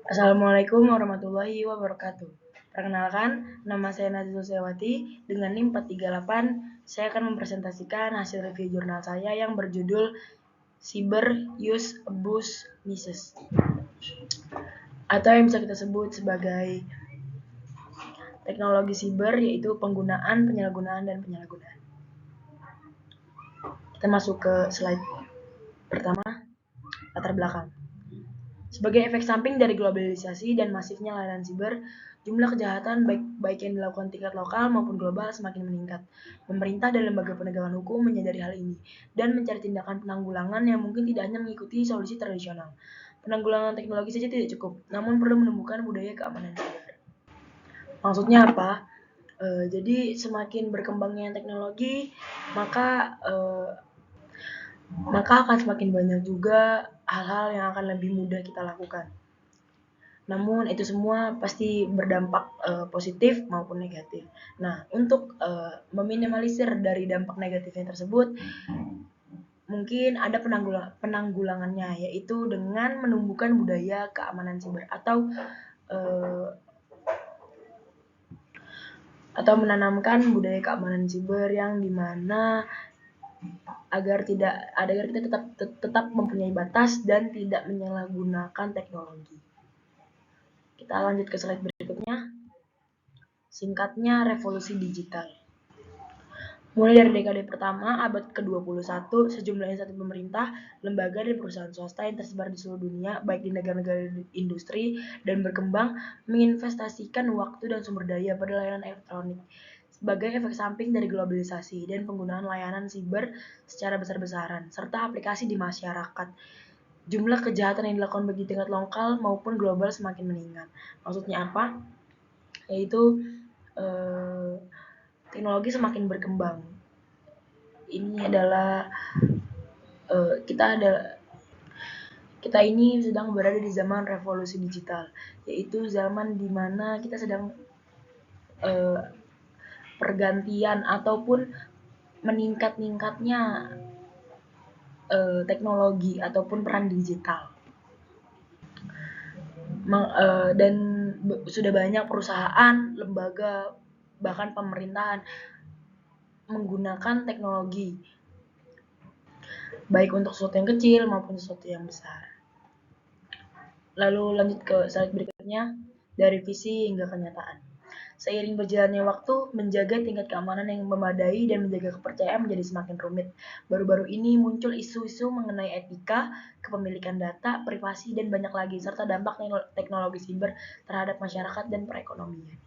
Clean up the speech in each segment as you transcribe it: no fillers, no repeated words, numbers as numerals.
Assalamualaikum warahmatullahi wabarakatuh. Perkenalkan, nama saya Nazil Sewati dengan NIM 438. Saya akan mempresentasikan hasil review jurnal saya yang berjudul Cyber Use Abuse Misses, atau yang bisa kita sebut sebagai teknologi siber, yaitu penggunaan, penyalahgunaan, dan penyalahgunaan. Kita masuk ke slide pertama, latar belakang. Sebagai efek samping dari globalisasi dan masifnya layanan siber, jumlah kejahatan baik yang dilakukan tingkat lokal maupun global semakin meningkat. Pemerintah dan lembaga penegakan hukum menyadari hal ini dan mencari tindakan penanggulangan yang mungkin tidak hanya mengikuti solusi tradisional. Penanggulangan teknologi saja tidak cukup, namun perlu menemukan budaya keamanan siber. Maksudnya apa? Jadi semakin berkembangnya teknologi, maka akan semakin banyak juga hal-hal yang akan lebih mudah kita lakukan. Namun itu semua pasti berdampak positif maupun negatif. Nah, untuk meminimalisir dari dampak negatifnya tersebut, mungkin ada penanggulangannya, yaitu dengan menumbuhkan budaya keamanan siber atau menanamkan budaya keamanan siber yang dimana agar kita tetap mempunyai batas dan tidak menyalahgunakan teknologi. Kita lanjut ke slide berikutnya. Singkatnya, revolusi digital. Mulai dari dekade pertama abad ke-21, sejumlah instansi pemerintah, lembaga, dan perusahaan swasta yang tersebar di seluruh dunia, baik di negara-negara industri dan berkembang, menginvestasikan waktu dan sumber daya pada layanan elektronik sebagai efek samping dari globalisasi dan penggunaan layanan siber secara besar-besaran, serta aplikasi di masyarakat. Jumlah kejahatan yang dilakukan baik di tingkat lokal maupun global semakin meningkat. Maksudnya apa? Yaitu teknologi semakin berkembang. Ini adalah kita ini sedang berada di zaman revolusi digital, yaitu zaman di mana kita sedang pergantian ataupun meningkatnya teknologi ataupun peran digital. Dan sudah banyak perusahaan, lembaga, bahkan pemerintahan menggunakan teknologi baik untuk sesuatu yang kecil maupun sesuatu yang besar. Lalu lanjut ke slide berikutnya, dari visi hingga kenyataan. Seiring berjalannya waktu, menjaga tingkat keamanan yang memadai dan menjaga kepercayaan menjadi semakin rumit. Baru-baru ini muncul isu-isu mengenai etika, kepemilikan data, privasi, dan banyak lagi, serta dampak teknologi siber terhadap masyarakat dan perekonomian.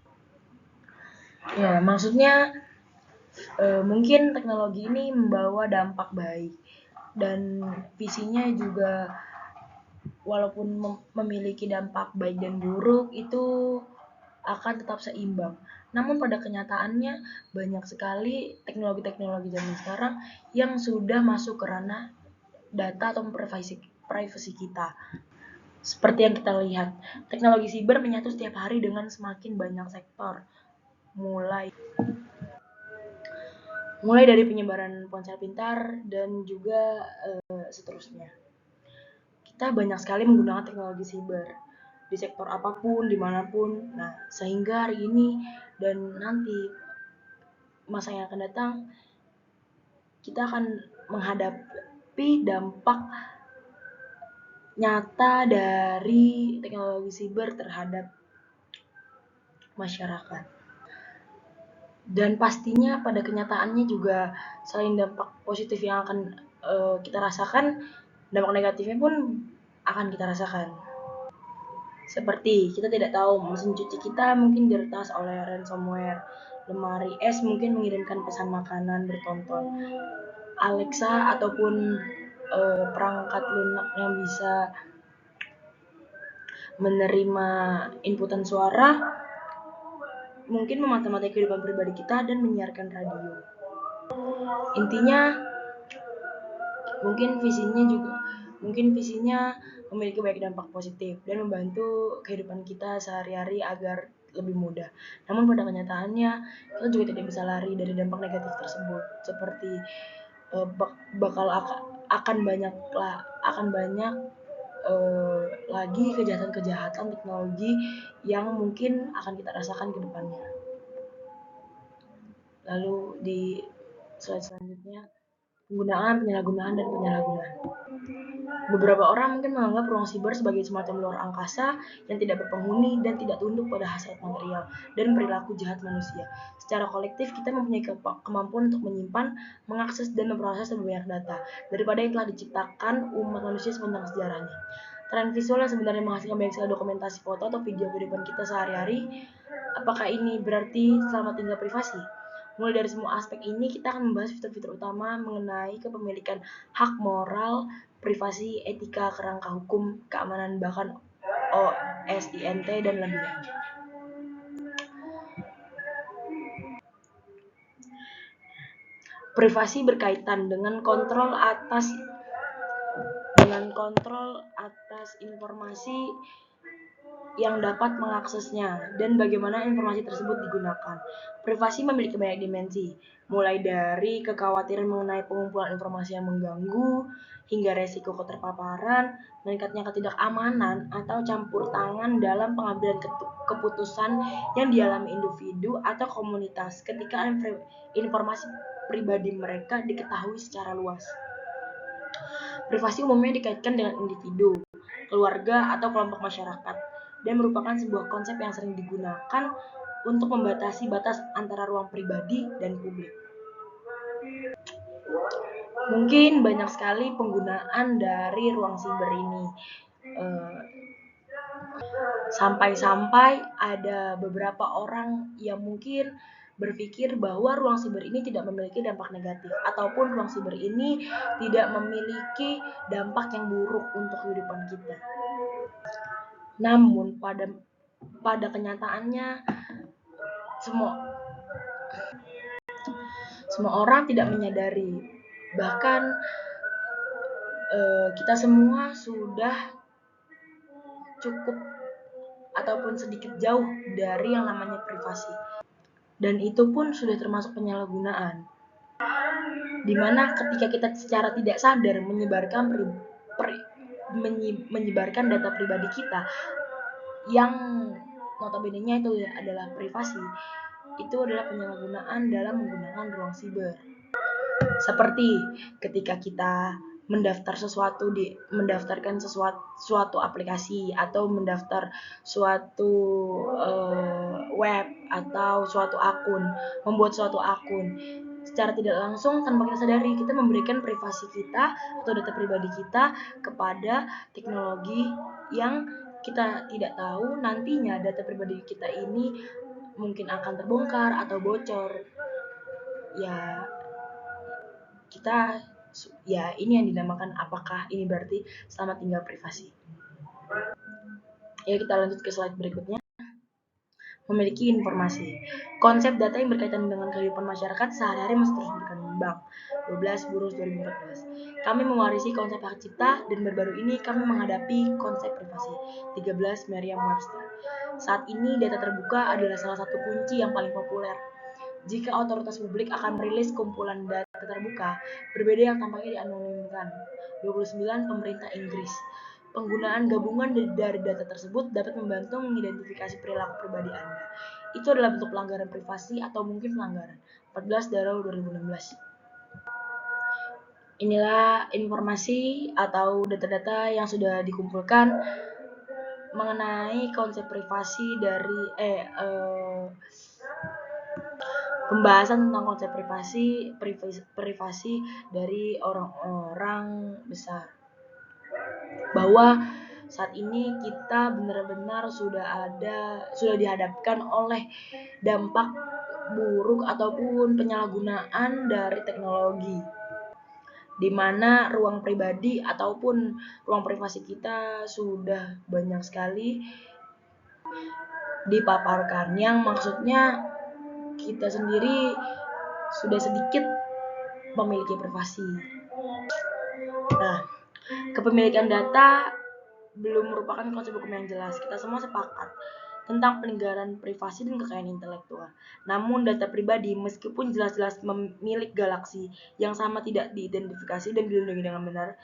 Ya, maksudnya mungkin teknologi ini membawa dampak baik, dan visinya juga walaupun memiliki dampak baik dan buruk itu akan tetap seimbang. Namun pada kenyataannya banyak sekali teknologi-teknologi zaman sekarang yang sudah masuk ke ranah data atau privacy kita. Seperti yang kita lihat, teknologi siber menyatu setiap hari dengan semakin banyak sektor. Mulai dari penyebaran ponsel pintar dan juga seterusnya. Kita banyak sekali menggunakan teknologi siber di sektor apapun, dimanapun. Nah, sehingga hari ini dan nanti masa yang akan datang, kita akan menghadapi dampak nyata dari teknologi siber terhadap masyarakat. Dan pastinya pada kenyataannya juga selain dampak positif yang akan kita rasakan, dampak negatifnya pun akan kita rasakan. Seperti kita tidak tahu mesin cuci kita mungkin diretas oleh ransomware, lemari es mungkin mengirimkan pesan makanan bertonton, Alexa ataupun perangkat lunak yang bisa menerima inputan suara mungkin memata-matai kehidupan pribadi kita dan menyiarkan radio. Intinya mungkin visinya memiliki banyak dampak positif dan membantu kehidupan kita sehari-hari agar lebih mudah. Namun pada kenyataannya kita juga tidak bisa lari dari dampak negatif tersebut, seperti akan banyak lagi kejahatan-kejahatan teknologi yang mungkin akan kita rasakan ke depannya. Lalu di slide selanjutnya, penggunaan, penyalahgunaan, dan penyalahgunaan. Beberapa orang mungkin menganggap ruang siber sebagai semacam luar angkasa yang tidak berpenghuni dan tidak tunduk pada hasrat material dan perilaku jahat manusia. Secara kolektif, kita mempunyai kemampuan untuk menyimpan, mengakses, dan memproses lebih banyak data daripada yang telah diciptakan umat manusia sepanjang sejarahnya. Tren visual yang sebenarnya menghasilkan banyak sekali dokumentasi foto atau video kehidupan kita sehari-hari, apakah ini berarti selamat tinggal privasi? Mulai dari semua aspek ini, kita akan membahas fitur-fitur utama mengenai kepemilikan hak moral, privasi, etika, kerangka hukum, keamanan, bahkan OSINT, dan lainnya. Privasi berkaitan dengan kontrol atas informasi yang dapat mengaksesnya dan bagaimana informasi tersebut digunakan. Privasi memiliki banyak dimensi, mulai dari kekhawatiran mengenai pengumpulan informasi yang mengganggu, hingga resiko keterpaparan, meningkatnya ketidakamanan, atau campur tangan dalam pengambilan keputusan yang dialami individu atau komunitas ketika informasi pribadi mereka diketahui secara luas. Privasi umumnya dikaitkan dengan individu, keluarga, atau kelompok masyarakat, dan merupakan sebuah konsep yang sering digunakan untuk membatasi batas antara ruang pribadi dan publik. Mungkin banyak sekali penggunaan dari ruang siber ini. Sampai-sampai ada beberapa orang yang mungkin berpikir bahwa ruang siber ini tidak memiliki dampak negatif, ataupun ruang siber ini tidak memiliki dampak yang buruk untuk kehidupan kita. Namun pada kenyataannya semua orang tidak menyadari, bahkan kita semua sudah cukup ataupun sedikit jauh dari yang namanya privasi, dan itu pun sudah termasuk penyalahgunaan, dimana ketika kita secara tidak sadar menyebarkan data pribadi kita yang notabene-nya itu adalah privasi, itu adalah penyalahgunaan dalam menggunakan ruang siber. Seperti ketika kita mendaftarkan suatu aplikasi, atau mendaftar suatu web atau membuat suatu akun, secara tidak langsung tanpa kita sadari kita memberikan privasi kita atau data pribadi kita kepada teknologi yang kita tidak tahu nantinya data pribadi kita ini mungkin akan terbongkar atau bocor. Ini yang dinamakan apakah ini berarti selamat tinggal privasi. Kita lanjut ke slide berikutnya. Memiliki informasi. Konsep data yang berkaitan dengan kehidupan masyarakat sehari-hari masih terus berkembang. 12 Burus 2014. Kami mewarisi konsep hak cipta, dan baru-baru ini kami menghadapi konsep privasi. 13 Merriam-Webster. Saat ini data terbuka adalah salah satu kunci yang paling populer. Jika otoritas publik akan merilis kumpulan data terbuka, berbeda yang tampaknya dianonimkan. 29 Pemerintah Inggris. Penggunaan gabungan dari data tersebut dapat membantu mengidentifikasi perilaku pribadi Anda. Itu adalah bentuk pelanggaran privasi atau mungkin pelanggaran. 14 Darul 2016. Inilah informasi atau data-data yang sudah dikumpulkan mengenai konsep privasi dari pembahasan tentang konsep privasi dari orang-orang besar, bahwa saat ini kita benar-benar sudah dihadapkan oleh dampak buruk ataupun penyalahgunaan dari teknologi, di mana ruang pribadi ataupun ruang privasi kita sudah banyak sekali dipaparkan, yang maksudnya kita sendiri sudah sedikit memiliki privasi. Nah, kepemilikan data belum merupakan konsep hukum yang jelas. Kita semua sepakat tentang pelanggaran privasi dan kekayaan intelektual. Namun data pribadi meskipun jelas-jelas memiliki galaksi yang sama tidak diidentifikasi dan dilindungi dengan benar,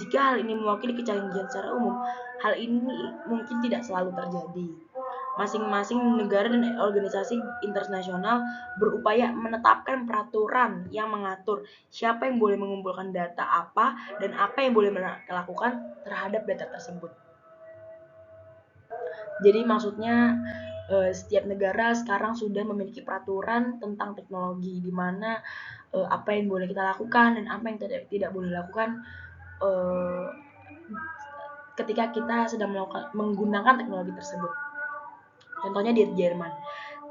Jika hal ini mewakili kecanggihan secara umum, hal ini mungkin tidak selalu terjadi. Masing-masing negara dan organisasi internasional berupaya menetapkan peraturan yang mengatur siapa yang boleh mengumpulkan data apa dan apa yang boleh dilakukan terhadap data tersebut. Jadi maksudnya setiap negara sekarang sudah memiliki peraturan tentang teknologi, di mana apa yang boleh kita lakukan dan apa yang tidak boleh dilakukan ketika kita sedang menggunakan teknologi tersebut. Contohnya di Jerman.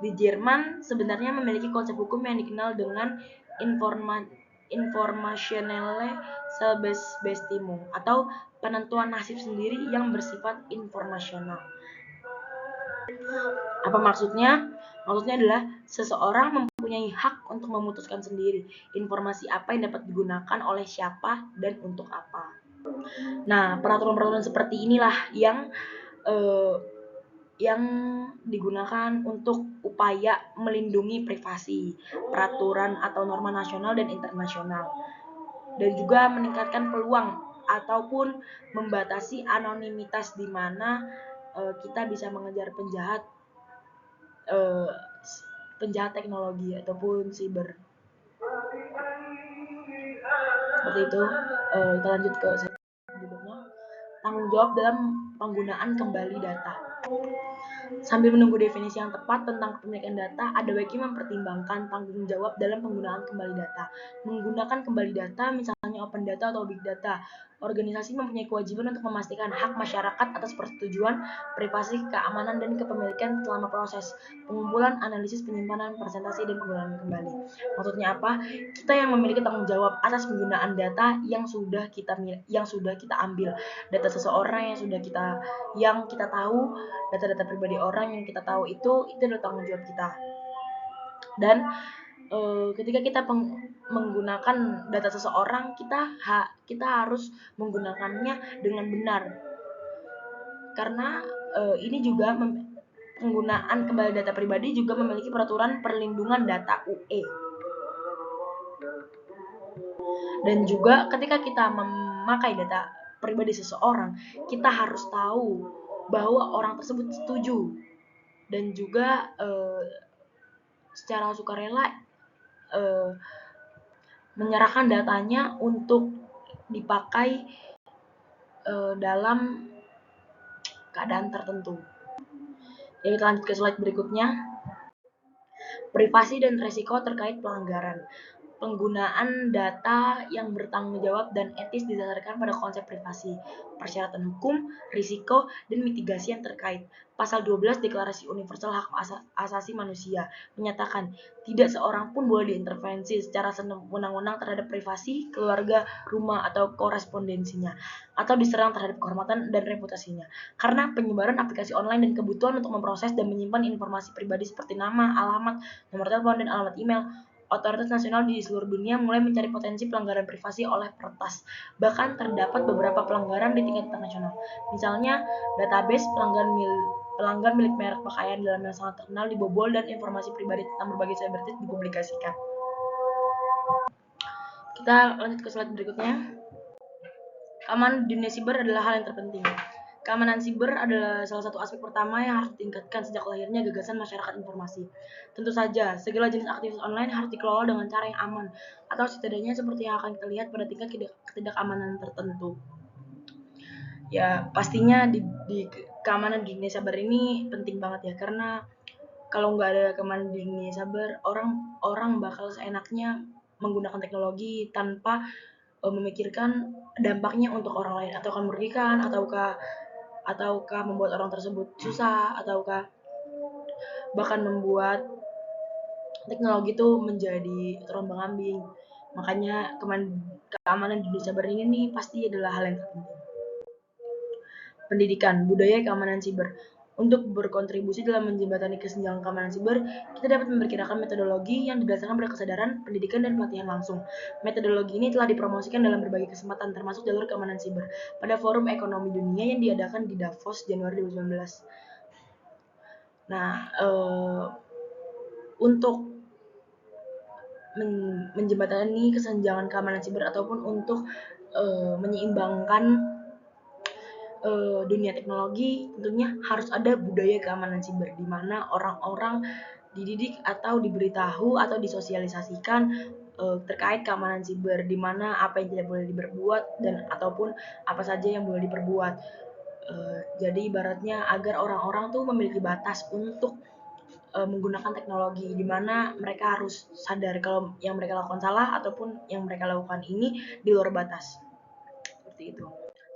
Di Jerman sebenarnya memiliki konsep hukum yang dikenal dengan informationelle Selbstbestimmung atau penentuan nasib sendiri yang bersifat informasional. Apa maksudnya? Maksudnya adalah seseorang mempunyai hak untuk memutuskan sendiri informasi apa yang dapat digunakan oleh siapa dan untuk apa. Nah, peraturan-peraturan seperti inilah yang digunakan untuk upaya melindungi privasi, peraturan atau norma nasional dan internasional, dan juga meningkatkan peluang ataupun membatasi anonimitas di mana kita bisa mengejar penjahat teknologi ataupun siber. Seperti itu. Kita lanjut ke berikutnya. Tanggung jawab dalam penggunaan kembali data. Sambil menunggu definisi yang tepat tentang kepemilikan data, ada baiknya mempertimbangkan tanggung jawab dalam penggunaan kembali data. Menggunakan kembali data, misalnya open data atau big data, organisasi mempunyai kewajiban untuk memastikan hak masyarakat atas persetujuan, privasi, keamanan, dan kepemilikan selama proses pengumpulan, analisis, penyimpanan, presentasi, dan penggunaan kembali. Maksudnya apa? Kita yang memiliki tanggung jawab atas penggunaan data yang sudah kita ambil, data seseorang yang kita tahu, data-data pribadi orang yang kita tahu itu adalah tanggung jawab kita. Dan ketika kita menggunakan data seseorang, kita harus menggunakannya dengan benar, karena ini juga penggunaan kembali data pribadi juga memiliki peraturan perlindungan data UE. Dan juga ketika kita memakai data pribadi seseorang, kita harus tahu bahwa orang tersebut setuju dan juga secara sukarela menyerahkan datanya untuk dipakai dalam keadaan tertentu. Jadi kita lanjut ke slide berikutnya. Privasi dan resiko terkait pelanggaran. Penggunaan data yang bertanggung jawab dan etis didasarkan pada konsep privasi, persyaratan hukum, risiko, dan mitigasi yang terkait. Pasal 12 Deklarasi Universal Hak Asasi Manusia menyatakan tidak seorang pun boleh diintervensi secara sewenang-wenang terhadap privasi, keluarga, rumah, atau korespondensinya, atau diserang terhadap kehormatan dan reputasinya. Karena penyebaran aplikasi online dan kebutuhan untuk memproses dan menyimpan informasi pribadi seperti nama, alamat, nomor telepon, dan alamat email, otoritas nasional di seluruh dunia mulai mencari potensi pelanggaran privasi oleh peretas. Bahkan terdapat beberapa pelanggaran di tingkat internasional. Misalnya, database pelanggan milik merek pakaian dalam yang sangat terkenal dibobol dan informasi pribadi tentang berbagai selebritis dipublikasikan. Kita lanjut ke slide berikutnya. Keamanan di dunia siber adalah hal yang terpenting. Keamanan siber adalah salah satu aspek pertama yang harus ditingkatkan sejak lahirnya gagasan masyarakat informasi. Tentu saja, segala jenis aktivitas online harus dikelola dengan cara yang aman, atau setidaknya seperti yang akan kita lihat pada tingkat ketidakamanan tertentu. Ya, pastinya di keamanan di dunia cyber ini penting banget ya, karena kalau nggak ada keamanan di dunia cyber, orang bakal seenaknya menggunakan teknologi tanpa memikirkan dampaknya untuk orang lain, ataukah merugikan, ataukah membuat orang tersebut susah, ataukah bahkan membuat teknologi itu menjadi terombang-ambing. Makanya keamanan di dunia cyber ini nih pasti adalah hal yang terpenting. Pendidikan, budaya keamanan siber. Untuk berkontribusi dalam menjembatani kesenjangan keamanan siber, kita dapat memperkirakan metodologi yang didasarkan pada kesadaran, pendidikan, dan pelatihan langsung. Metodologi ini telah dipromosikan dalam berbagai kesempatan, termasuk jalur keamanan siber, pada Forum Ekonomi Dunia yang diadakan di Davos Januari 2019. Nah, untuk menjembatani kesenjangan keamanan siber ataupun untuk menyeimbangkan dunia teknologi, tentunya harus ada budaya keamanan siber di mana orang-orang dididik atau diberitahu atau disosialisasikan terkait keamanan siber, di mana apa yang tidak boleh diperbuat dan ataupun apa saja yang boleh diperbuat. Jadi ibaratnya agar orang-orang tuh memiliki batas untuk menggunakan teknologi, di mana mereka harus sadar kalau yang mereka lakukan salah ataupun yang mereka lakukan ini di luar batas. Seperti itu.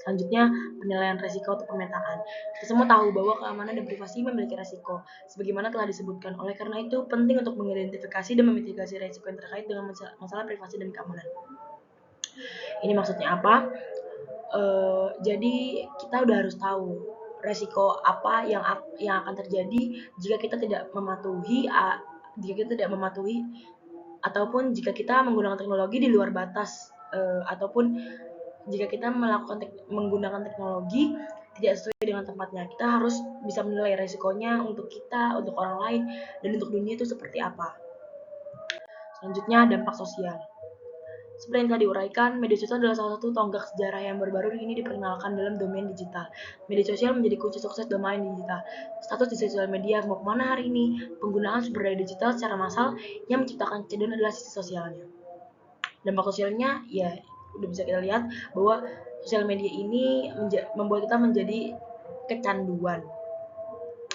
Selanjutnya, penilaian resiko atau pemetaan. Kita semua tahu bahwa keamanan dan privasi memiliki resiko, sebagaimana telah disebutkan. Oleh karena itu, penting untuk mengidentifikasi dan memitigasi resiko yang terkait dengan masalah privasi dan keamanan. Ini maksudnya apa? Jadi kita udah harus tahu resiko apa yang akan terjadi jika kita tidak mematuhi ataupun jika kita menggunakan teknologi di luar batas, ataupun jika kita menggunakan teknologi tidak sesuai dengan tempatnya. Kita harus bisa menilai resikonya untuk kita, untuk orang lain, dan untuk dunia itu seperti apa. Selanjutnya, dampak sosial. Seperti yang tadi uraikan, media sosial adalah salah satu tonggak sejarah yang baru-baru ini diperkenalkan dalam domain digital. Media sosial menjadi kunci sukses domain digital. Status di sosial media mau kemana hari ini? Penggunaan sumber daya digital secara massal yang menciptakan kecanduan adalah sisi sosialnya. Dampak sosialnya, ya udah bisa kita lihat bahwa sosial media ini membuat kita menjadi kecanduan.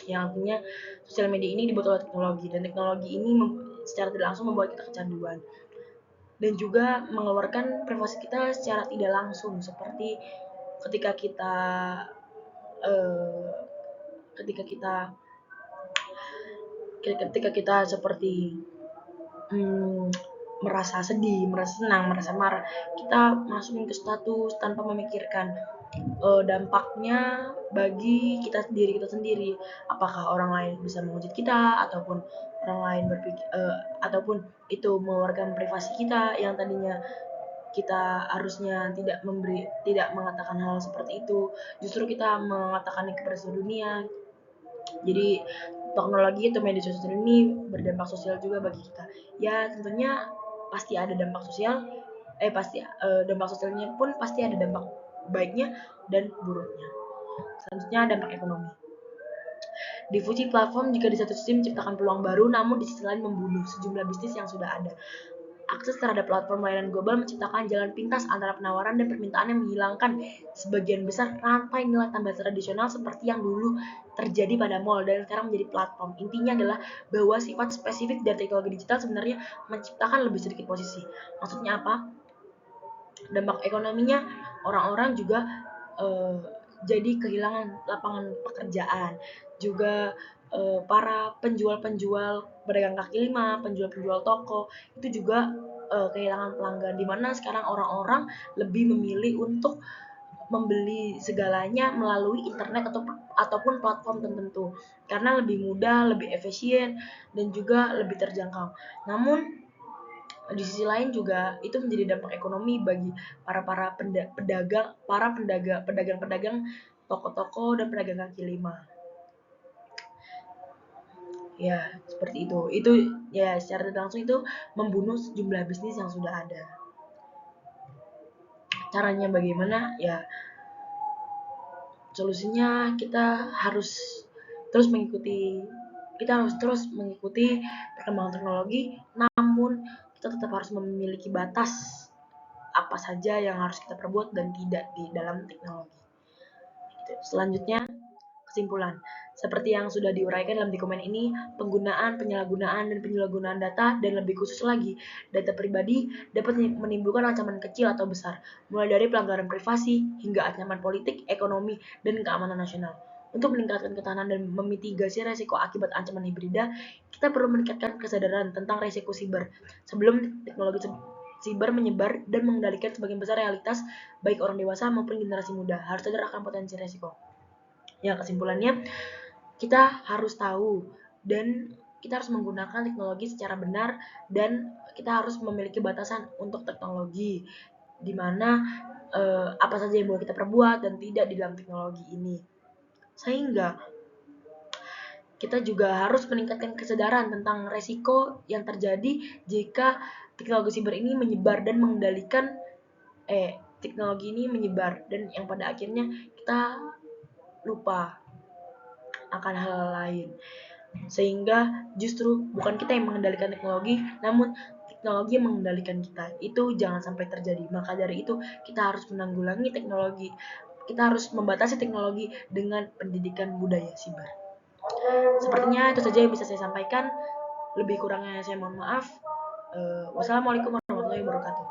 Yang artinya sosial media ini dibuat oleh teknologi, dan teknologi ini secara tidak langsung membuat kita kecanduan. Dan juga mengeluarkan privasi kita secara tidak langsung, seperti ketika kita seperti merasa sedih, merasa senang, merasa marah, kita masukin ke status tanpa memikirkan dampaknya bagi diri kita sendiri. Apakah orang lain bisa menghujat kita, ataupun orang lain ataupun itu mengeluarkan privasi kita yang tadinya kita harusnya tidak mengatakan hal seperti itu, justru kita mengatakannya kepada seluruh dunia. Jadi teknologi atau media sosial ini berdampak sosial juga bagi kita. Ya tentunya pasti ada dampak sosial, dampak sosialnya pun pasti ada dampak baiknya dan buruknya. Selanjutnya, dampak ekonomi. Difusi platform jika di satu sisi menciptakan peluang baru, namun di sisi lain membunuh sejumlah bisnis yang sudah ada. Akses terhadap platform layanan global menciptakan jalan pintas antara penawaran dan permintaan yang menghilangkan sebagian besar rantai nilai tambah tradisional seperti yang dulu terjadi pada mall dan sekarang menjadi platform. Intinya adalah bahwa sifat spesifik dari teknologi digital sebenarnya menciptakan lebih sedikit posisi. Maksudnya apa? Dampak ekonominya, orang-orang juga jadi kehilangan lapangan pekerjaan. Juga para penjual-penjual pedagang kaki lima, penjual-penjual toko itu juga kehilangan pelanggan, di mana sekarang orang-orang lebih memilih untuk membeli segalanya melalui internet ataupun platform tertentu karena lebih mudah, lebih efisien, dan juga lebih terjangkau. Namun di sisi lain juga itu menjadi dampak ekonomi bagi para pedagang-pedagang toko-toko dan pedagang kaki lima. Ya, seperti itu. Itu ya secara tidak langsung itu membunuh sejumlah bisnis yang sudah ada. Caranya bagaimana? Ya, solusinya kita harus terus mengikuti perkembangan teknologi, namun kita tetap harus memiliki batas apa saja yang harus kita perbuat dan tidak di dalam teknologi. Selanjutnya, kesimpulan. Seperti yang sudah diuraikan dalam dokumen ini, penggunaan, penyalahgunaan data, dan lebih khusus lagi, data pribadi dapat menimbulkan ancaman kecil atau besar, mulai dari pelanggaran privasi hingga ancaman politik, ekonomi, dan keamanan nasional. Untuk meningkatkan ketahanan dan memitigasi resiko akibat ancaman hibrida, kita perlu meningkatkan kesadaran tentang resiko siber sebelum teknologi siber menyebar dan mengendalikan sebagian besar realitas baik orang dewasa maupun generasi muda. Harus sadar akan potensi resiko. Ya, kesimpulannya, kita harus tahu dan kita harus menggunakan teknologi secara benar, dan kita harus memiliki batasan untuk teknologi, di mana apa saja yang boleh kita perbuat dan tidak di dalam teknologi ini. Sehingga kita juga harus meningkatkan kesadaran tentang resiko yang terjadi jika teknologi siber ini menyebar dan teknologi ini menyebar dan yang pada akhirnya kita lupa akan hal lain. Sehingga justru bukan kita yang mengendalikan teknologi, namun teknologi yang mengendalikan kita. Itu jangan sampai terjadi. Maka dari itu kita harus menanggulangi teknologi. Kita harus membatasi teknologi dengan pendidikan budaya siber. Sepertinya itu saja yang bisa saya sampaikan. Lebih kurangnya saya mohon maaf. Wassalamualaikum warahmatullahi wabarakatuh.